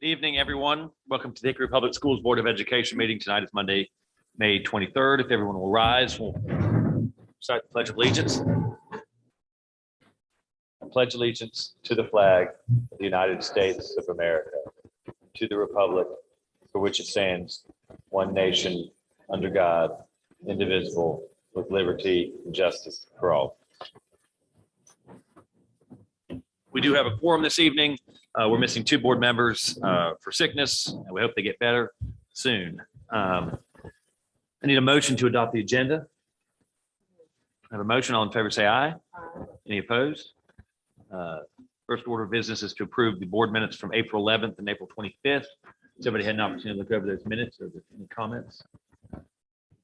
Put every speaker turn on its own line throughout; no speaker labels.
Good evening, everyone. Welcome to the Hickory Public Schools Board of Education meeting. Tonight is Monday, May 23rd. If everyone will rise, we'll recite the Pledge of Allegiance. I pledge allegiance to the flag of the United States of America, to the republic for which it stands, one nation, under God, indivisible, with liberty and justice for all. We do have a quorum this evening. We're missing two board members for sickness, and we hope they get better soon. I need a motion to adopt the agenda. I have a motion. All in favor, say aye. Any opposed? First order of business is to approve the board minutes from April 11th and April 25th. Somebody had an opportunity to look over those minutes, or any comments?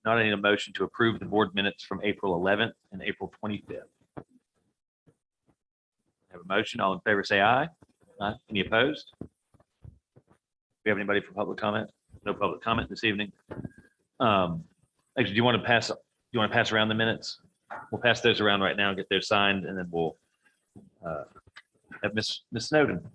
Not, I need a motion to approve the board minutes from April 11th and April 25th. Have a motion. All in favor, say aye. Aye. Any opposed? Do we have anybody for public comment? No public comment this evening. Actually, do you want to pass around the minutes? We'll pass those around right now and get those signed, and then we'll have Miss Snowden.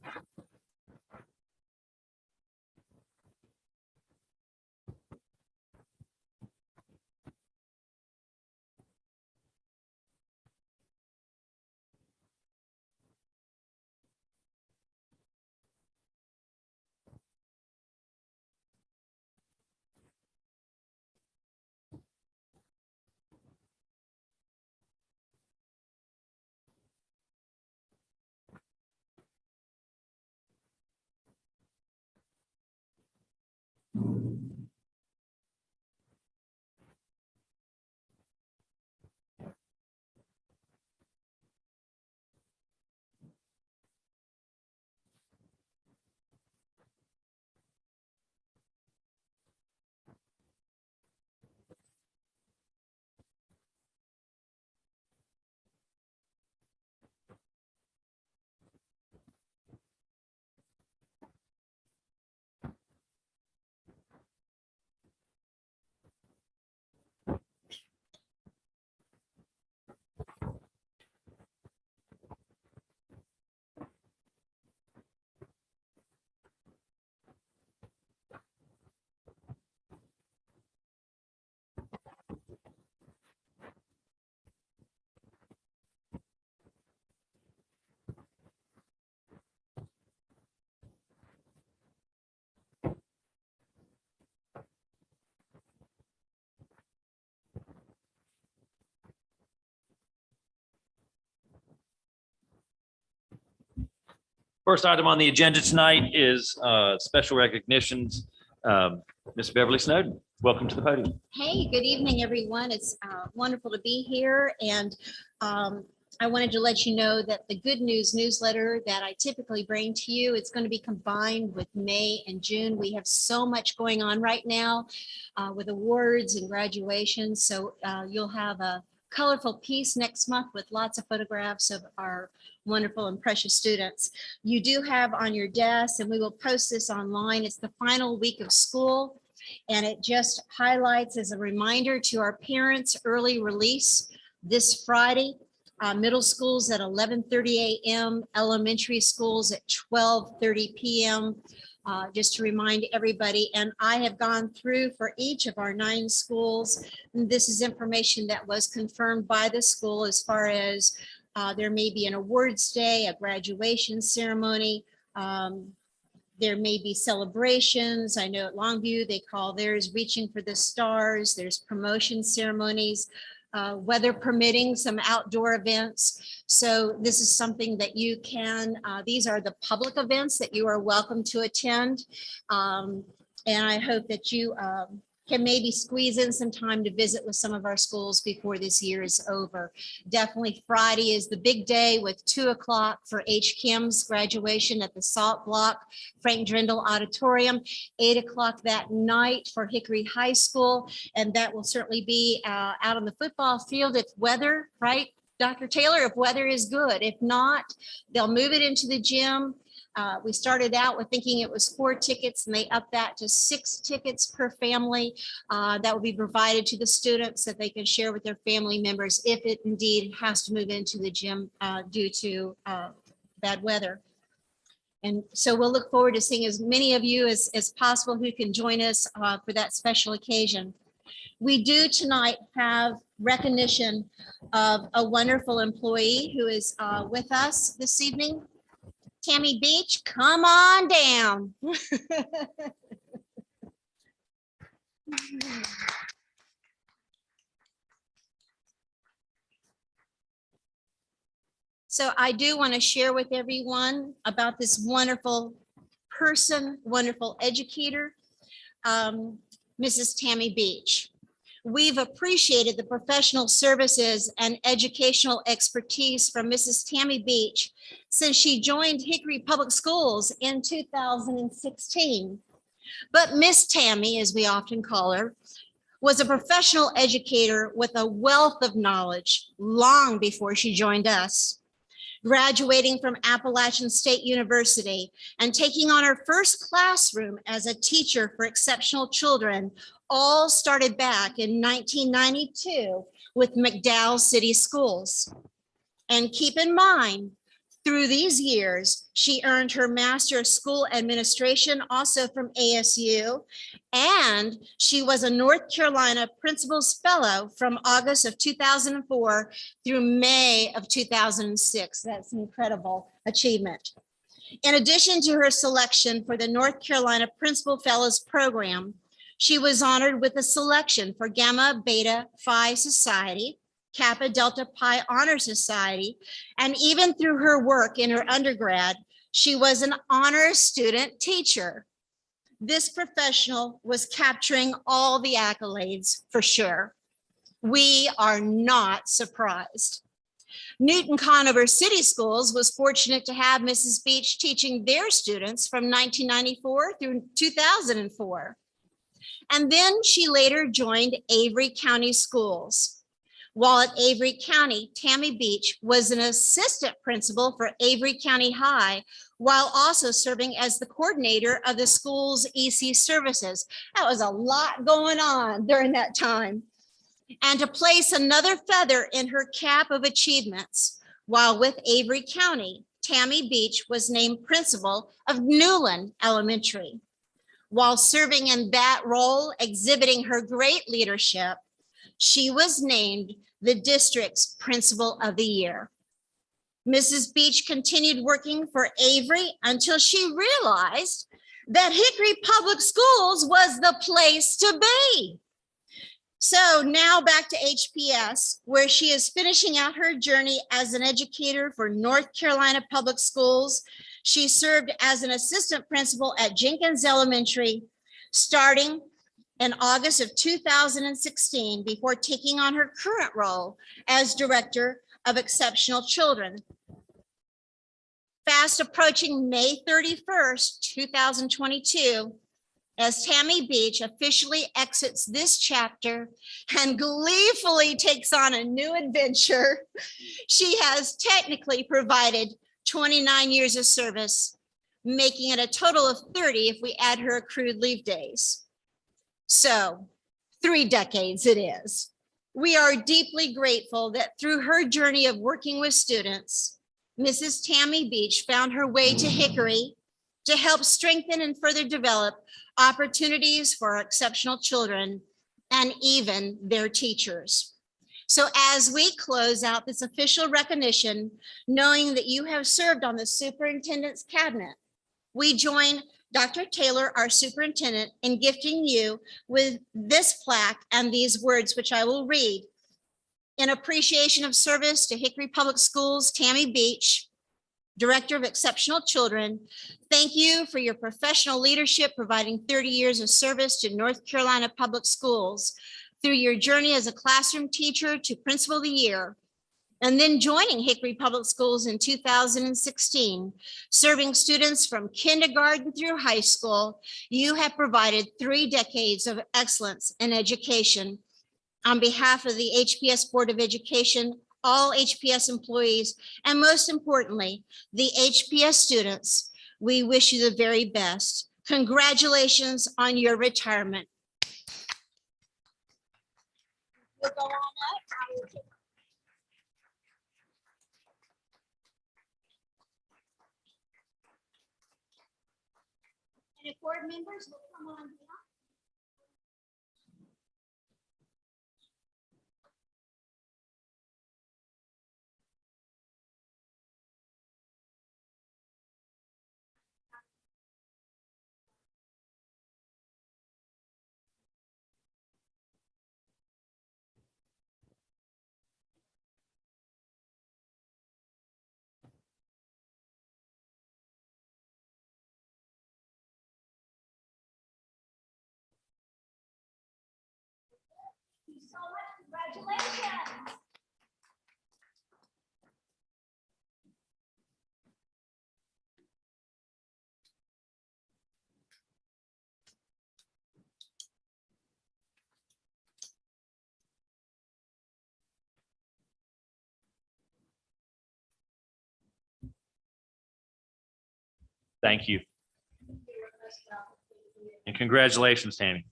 First item on the agenda tonight is special recognitions. Ms. Beverly Snowden, welcome to the podium.
Hey, good evening, everyone. It's wonderful to be here. And I wanted to let you know that the Good News newsletter that I typically bring to you, it's going to be combined with May and June. We have so much going on right now with awards and graduations. So you'll have a colorful piece next month with lots of photographs of our wonderful and precious students. You do have on your desk, and we will post this online, it's the final week of school, and it just highlights as a reminder to our parents early release this Friday. Middle schools at 11:30 a.m., elementary schools at 12:30 p.m. Just to remind everybody, and I have gone through for each of our 9 schools. And this is information that was confirmed by the school as far as there may be an awards day, a graduation ceremony. There may be celebrations. I know at Longview, they call theirs Reaching for the Stars. There's promotion ceremonies, weather permitting, some outdoor events. So this is something that you can, these are the public events that you are welcome to attend. And I hope that you can maybe squeeze in some time to visit with some of our schools before this year is over. Definitely Friday is the big day with 2 o'clock for HCAM's graduation at the Salt Block Frank Drendel Auditorium, 8 o'clock that night for Hickory High School. And that will certainly be out on the football field if weather, right, Dr. Taylor, if weather is good. If not, they'll move it into the gym. We started out with thinking it was 4 tickets, and they upped that to 6 tickets per family that will be provided to the students that they can share with their family members if it indeed has to move into the gym due to bad weather. And so we'll look forward to seeing as many of you as possible who can join us for that special occasion. We do tonight have recognition of a wonderful employee who is with us this evening. Tammy Beach, come on down. So I do want to share with everyone about this wonderful person, wonderful educator, Mrs. Tammy Beach. We've appreciated the professional services and educational expertise from Mrs. Tammy Beach since she joined Hickory Public Schools in 2016. But Miss Tammy, as we often call her, was a professional educator with a wealth of knowledge long before she joined us. Graduating from Appalachian State University and taking on her first classroom as a teacher for exceptional children all started back in 1992 with McDowell City Schools. And keep in mind, through these years, she earned her Master of School Administration also from ASU, and she was a North Carolina Principal's Fellow from August of 2004 through May of 2006. That's an incredible achievement. In addition to her selection for the North Carolina Principal Fellows Program, she was honored with a selection for Gamma Beta Phi Society, Kappa Delta Pi Honor Society, and even through her work in her undergrad, she was an honor student teacher. This professional was capturing all the accolades for sure. We are not surprised. Newton Conover City Schools was fortunate to have Mrs. Beach teaching their students from 1994 through 2004. And then she later joined Avery County Schools. While at Avery County, Tammy Beach was an assistant principal for Avery County High, while also serving as the coordinator of the school's EC services. That was a lot going on during that time. And to place another feather in her cap of achievements, while with Avery County, Tammy Beach was named principal of Newland Elementary. While serving in that role, exhibiting her great leadership, she was named the district's Principal of the Year. Mrs. Beach continued working for Avery until she realized that Hickory Public Schools was the place to be. So now back to HPS, where she is finishing out her journey as an educator for North Carolina Public Schools. She served as an assistant principal at Jenkins Elementary, starting in August of 2016 before taking on her current role as Director of Exceptional Children. Fast approaching May 31st, 2022, as Tammy Beach officially exits this chapter and gleefully takes on a new adventure, she has technically provided 29 years of service, making it a total of 30 if we add her accrued leave days. So 3 decades it is. We are deeply grateful that through her journey of working with students, Mrs. Tammy Beach found her way to Hickory to help strengthen and further develop opportunities for our exceptional children and even their teachers. So as we close out this official recognition, knowing that you have served on the superintendent's cabinet, we join Dr. Taylor, our superintendent, in gifting you with this plaque and these words, which I will read. In appreciation of service to Hickory Public Schools, Tammy Beach, Director of Exceptional Children, thank you for your professional leadership, providing 30 years of service to North Carolina Public Schools through your journey as a classroom teacher to Principal of the Year, and then joining Hickory Public Schools in 2016, serving students from kindergarten through high school. You have provided 3 decades of excellence in education. On behalf of the HPS Board of Education, all HPS employees, and most importantly, the HPS students, we wish you the very best. Congratulations on your retirement. We'll go on up. board members will come on down. Thank you so much. Congratulations.
Thank you. And congratulations, Tammy.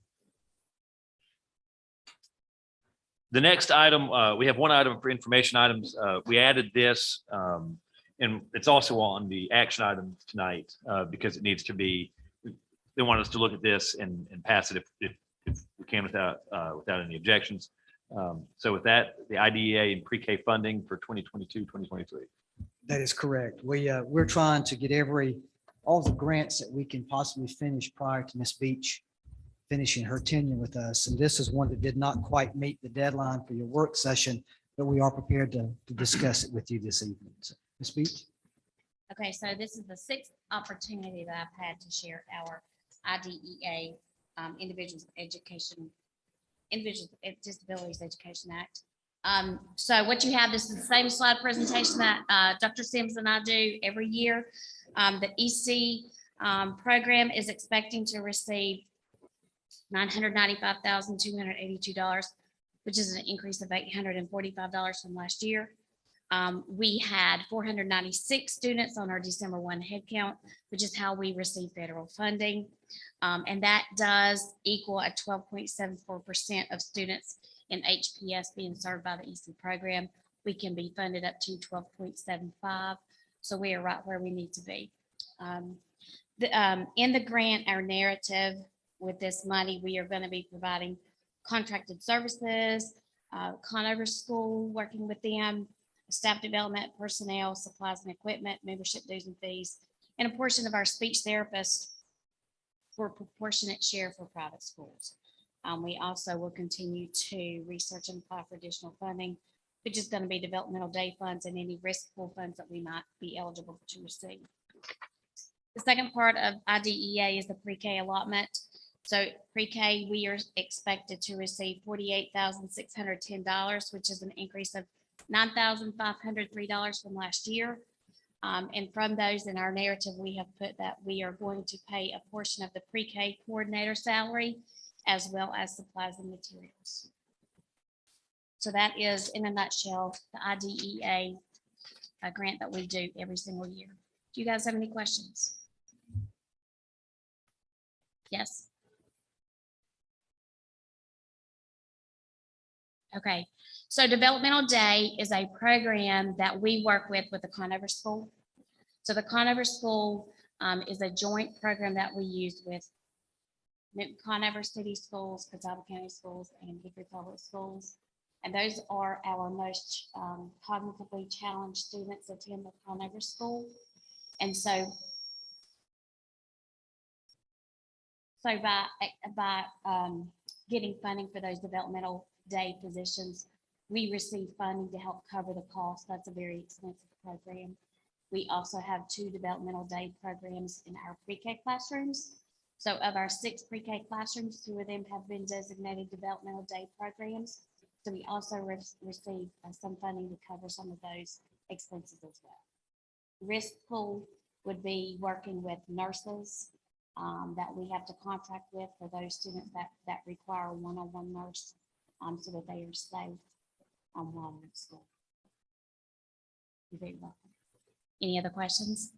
The next item, we have one item for information items. We added this, and it's also on the action item tonight because it needs to be, they want us to look at this and pass it if we can without any objections. So with that, the IDEA and pre-K funding for 2022, 2023.
That is correct. We're trying to get all the grants that we can possibly finish prior to Ms. Beach finishing her tenure with us. And this is one that did not quite meet the deadline for your work session, but we are prepared to discuss it with you this evening. So, Ms. Beach?
Okay, so this is the sixth opportunity that I've had to share our IDEA, Individuals with Disabilities Education Act. So what you have, this is the same slide presentation that Dr. Sims and I do every year. The EC program is expecting to receive $995,282, which is an increase of $845 from last year. We had 496 students on our December 1 head count, which is how we receive federal funding. And that does equal a 12.74% of students in HPS being served by the EC program. We can be funded up to 12.75. So we are right where we need to be. In the grant, our narrative with this money, we are going to be providing contracted services, Conover School, working with them, staff development, personnel, supplies and equipment, membership dues and fees, and a portion of our speech therapists for proportionate share for private schools. We also will continue to research and apply for additional funding, which is going to be developmental day funds and any risk pool funds that we might be eligible to receive. The second part of IDEA is the pre-K allotment. So pre-K, we are expected to receive $48,610, which is an increase of $9,503 from last year. And from those in our narrative, we have put that we are going to pay a portion of the pre-K coordinator salary as well as supplies and materials. So that is, in a nutshell, the IDEA grant that we do every single year. Do you guys have any questions? Yes. Okay, so Developmental Day is a program that we work with the Conover School. So the Conover School is a joint program that we use with Conover City Schools, Catawba County Schools, and Hickory Public Schools. And those are our most cognitively challenged students attend the Conover School. And so by getting funding for those developmental day positions, we receive funding to help cover the cost. That's a very expensive program. We also have 2 developmental day programs in our pre-K classrooms. So of our 6 pre-K classrooms, 2 of them have been designated developmental day programs. So we also receive some funding to cover some of those expenses as well. Risk pool would be working with nurses that we have to contract with for those students that require a one-on-one nurse so that they are safe while they're at school. You're very welcome. Any other questions?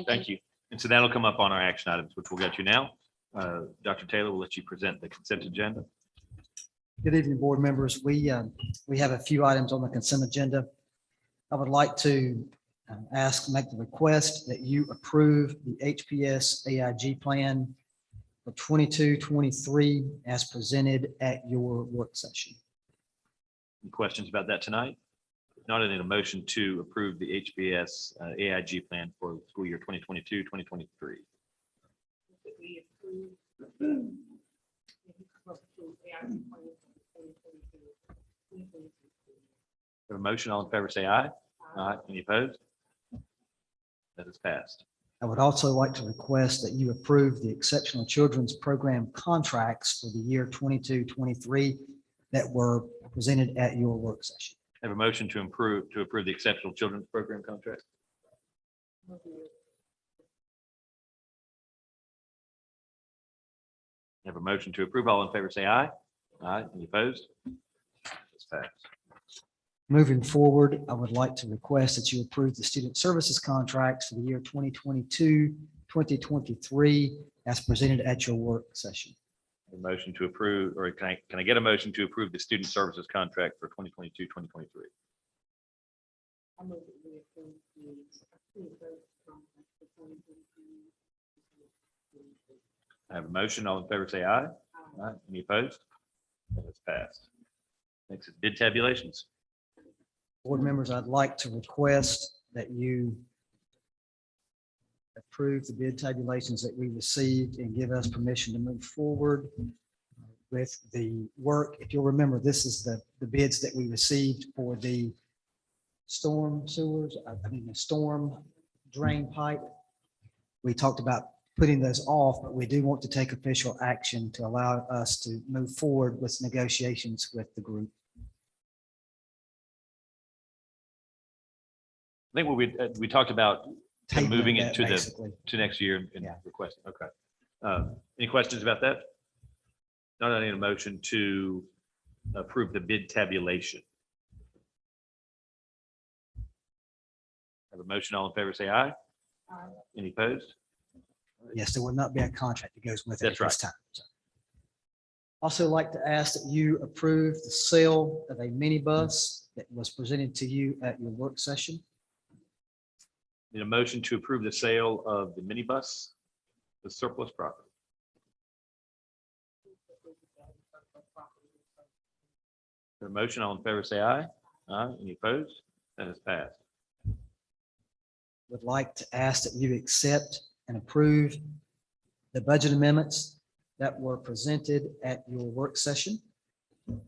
Thank you. And so that'll come up on our action items, which we'll get you now. Dr. Taylor will let you present the consent agenda.
Good evening, board members. We have a few items on the consent agenda. I would like to make the request that you approve the HPS AIG plan for 22-23 as presented at your work session.
Any questions about that tonight? If not, I need a motion to approve the HPS AIG plan for the school year 2022-2023. Have a motion, all in favor, say aye. Aye. Any opposed? That is passed.
I would also like to request that you approve the Exceptional Children's Program contracts for the year 22-23 that were presented at your work session.
Have a motion to approve the Exceptional Children's Program contract. Have a motion to approve. All in favor, say aye. Aye. Any opposed? It's passed.
Moving forward, I would like to request that you approve the student services contracts for the year 2022-2023 as presented at your work session.
A motion to approve, or can I get a motion to approve the student services contract for 2022-2023? I have a motion. All in favor, say aye. Aye. Any opposed? That is passed. Next is bid tabulations.
Board members, I'd like to request that you approve the bid tabulations that we received and give us permission to move forward with the work. If you'll remember, this is the bids that we received for the storm sewers, the storm drain pipe. We talked about putting those off, but we do want to take official action to allow us to move forward with negotiations with the group.
I think what we talked about kind of moving it to
Basically.
to next year and
Yeah.
requesting. Okay. Any questions about that? Not, I need a motion to approve the bid tabulation. Have a motion. All in favor, say aye. Aye. Any opposed?
Yes, there will not be a contract that goes with it at
That's
this time. So. Also like to ask that you approve the sale of a minibus that was presented to you at your work session.
Need a motion to approve the sale of the minibus, the surplus property. The motion, all in favor, say aye. Aye. Any opposed? That is passed.
Would like to ask that you accept and approve the budget amendments that were presented at your work session.
Can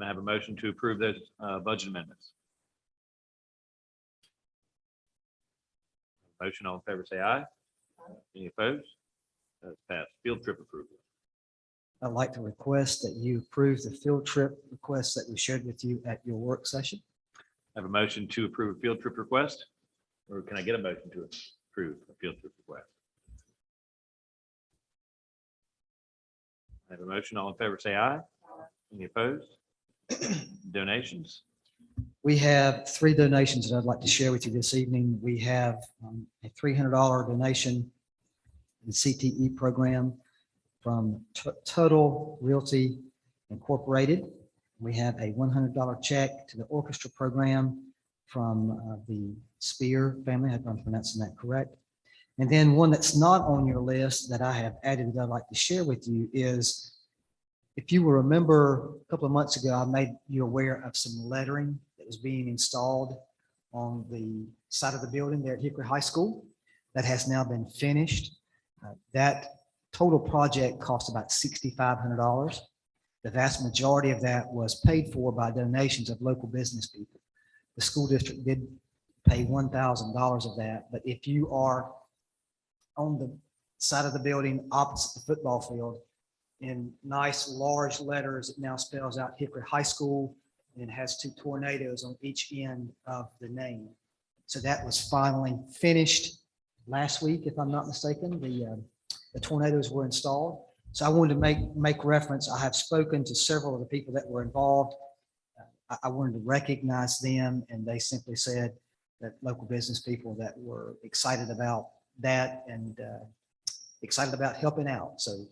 I have a motion to approve those budget amendments? Motion, all in favor, say aye. Any opposed? That's passed. Field trip approval.
I'd like to request that you approve the field trip requests that we shared with you at your work session.
Have a motion to approve a field trip request? Or can I get a motion to approve a field trip request? I have a motion. All in favor, say aye. Any opposed? Donations?
We have 3 donations that I'd like to share with you this evening. We have a $300 donation in the CTE program from Total Realty Incorporated. We have a $100 check to the orchestra program from the Spear family. I hope I'm pronouncing that correct. And then one that's not on your list that I have added that I'd like to share with you is, if you will remember a couple of months ago, I made you aware of some lettering that was being installed on the side of the building there at Hickory High School. That has now been finished. That total project cost about $6,500. The vast majority of that was paid for by donations of local business people. The school district did pay $1,000 of that, but if you are on the side of the building opposite the football field, in nice large letters, it now spells out Hickory High School, and it has 2 tornadoes on each end of the name. So that was finally finished last week, if I'm not mistaken. The tornadoes were installed. So I wanted to make reference. I have spoken to several of the people that were involved. I wanted to recognize them, and they simply said that local business people that were excited about that and excited about helping out. So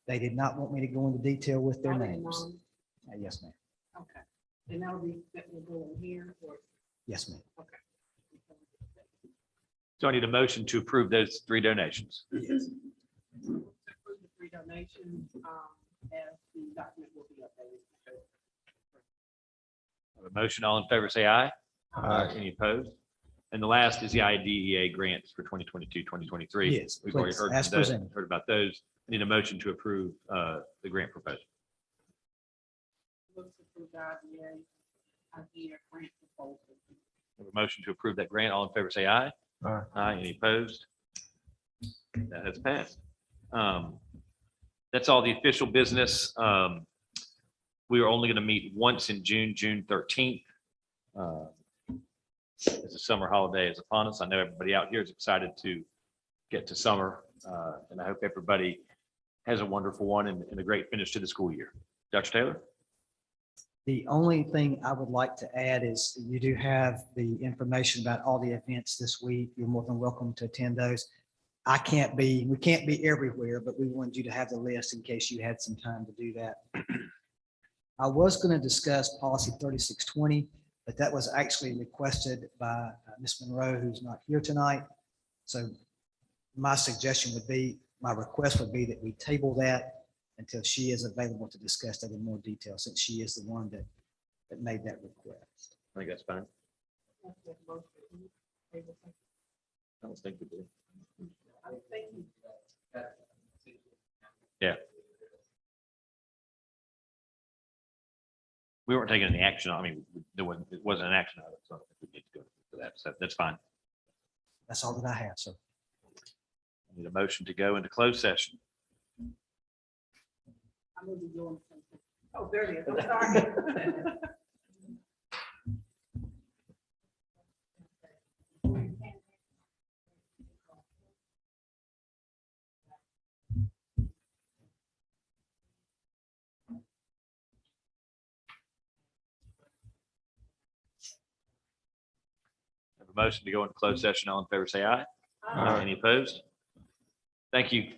they did not want me to go into detail with their names. Yes, ma'am.
Okay. And that'll be, that will go in here or.
Yes, ma'am.
So I need a motion to approve those 3 donations.
Yes.
Approve the 3 donations, as the document will be updated.
A motion, all in favor, say aye.
Aye.
Any opposed? And the last is the IDEA grants for 2022, 2023.
Yes,
We've already
please,
heard
as
from those-
presented.
heard about those. I need a motion to approve the grant proposal.
Look to approve the idea grant proposal.
We have a motion to approve that grant. All in favor, say aye.
Aye.
Aye. Any opposed? That has passed. That's all the official business. We are only going to meet once in June, June 13th. As the summer holiday is upon us. I know everybody out here is excited to get to summer. And I hope everybody has a wonderful one and a great finish to the school year. Dr. Taylor?
The only thing I would like to add is you do have the information about all the events this week. You're more than welcome to attend those. We can't be everywhere, but we wanted you to have the list in case you had some time to do that. I was going to discuss policy 3620, but that was actually requested by Ms. Monroe, who's not here tonight. So my suggestion would be, my request would be that we table that until she is available to discuss that in more detail, since she is the one that made that request.
I think that's fine. I don't think we do. Yeah. We weren't taking any action. I mean, it wasn't an action item, so I don't think we need to go for that. So that's fine.
That's all that I have, sir.
I need a motion to go into closed session.
I'm gonna be doing something. Oh, there it is. I'm sorry.
Have a motion to go into closed session. All in favor, say aye.
Aye.
Any opposed? Thank you.